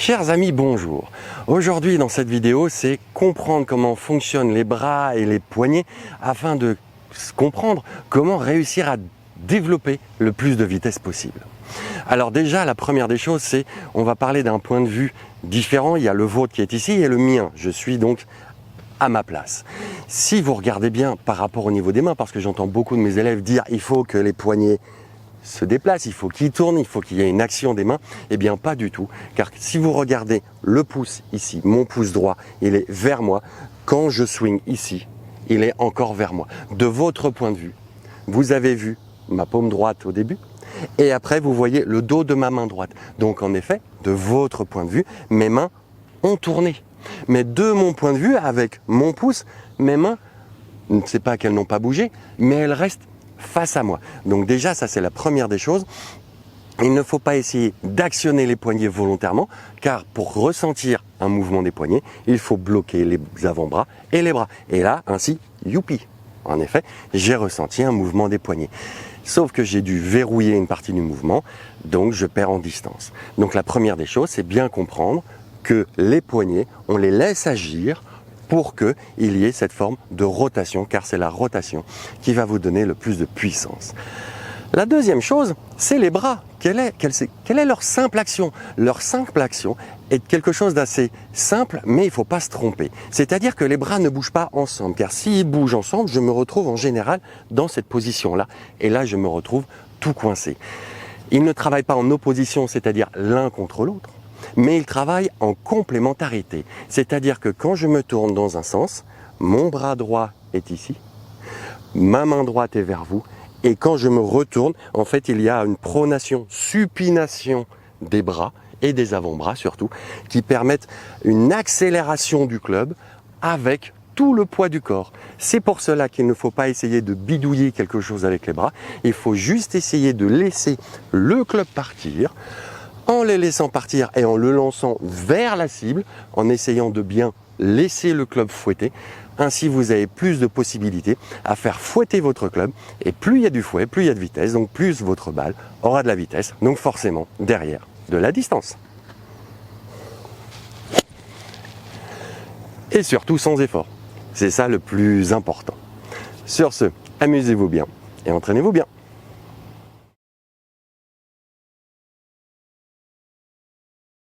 Chers amis, bonjour. Aujourd'hui dans cette vidéo, c'est comprendre comment fonctionnent les bras et les poignets afin de comprendre comment réussir à développer le plus de vitesse possible. Alors déjà, la première des choses, c'est on va parler d'un point de vue différent. Il y a le vôtre qui est ici et le mien. Je suis donc à ma place. Si vous regardez bien par rapport au niveau des mains, parce que j'entends beaucoup de mes élèves dire il faut que les poignets se déplace, il faut qu'il tourne, il faut qu'il y ait une action des mains. Eh bien pas du tout, car si vous regardez le pouce ici, mon pouce droit, il est vers moi. Quand je swing ici, il est encore vers moi. De votre point de vue, vous avez vu ma paume droite au début, et après vous voyez le dos de ma main droite. Donc en effet, de votre point de vue, mes mains ont tourné. Mais de mon point de vue, avec mon pouce, mes mains, je ne sais pas qu'elles n'ont pas bougé, mais elles restent face à moi. Donc déjà, ça c'est la première des choses. Il ne faut pas essayer d'actionner les poignets volontairement, car pour ressentir un mouvement des poignets, il faut bloquer les avant-bras et les bras. Et là, ainsi, youpi! En effet, j'ai ressenti un mouvement des poignets. Sauf que j'ai dû verrouiller une partie du mouvement, donc je perds en distance. Donc la première des choses, c'est bien comprendre que les poignets, on les laisse agir pour qu'il y ait cette forme de rotation, car c'est la rotation qui va vous donner le plus de puissance. La deuxième chose, c'est les bras. Quelle est leur simple action? Leur simple action est quelque chose d'assez simple, mais il ne faut pas se tromper. C'est-à-dire que les bras ne bougent pas ensemble, car s'ils bougent ensemble, je me retrouve en général dans cette position-là. Et là, je me retrouve tout coincé. Ils ne travaillent pas en opposition, c'est-à-dire l'un contre l'autre, mais ils travaillent en complémentarité. C'est-à-dire que quand je me tourne dans un sens, mon bras droit est ici, ma main droite est vers vous, et quand je me retourne, en fait, il y a une pronation, supination des bras et des avant-bras surtout, qui permettent une accélération du club avec tout le poids du corps. C'est pour cela qu'il ne faut pas essayer de bidouiller quelque chose avec les bras, il faut juste essayer de laisser le club partir, en les laissant partir et en le lançant vers la cible, en essayant de bien laisser le club fouetter. Ainsi, vous avez plus de possibilités à faire fouetter votre club. Et plus il y a du fouet, plus il y a de vitesse, donc plus votre balle aura de la vitesse, donc forcément derrière de la distance. Et surtout sans effort. C'est ça le plus important. Sur ce, amusez-vous bien et entraînez-vous bien.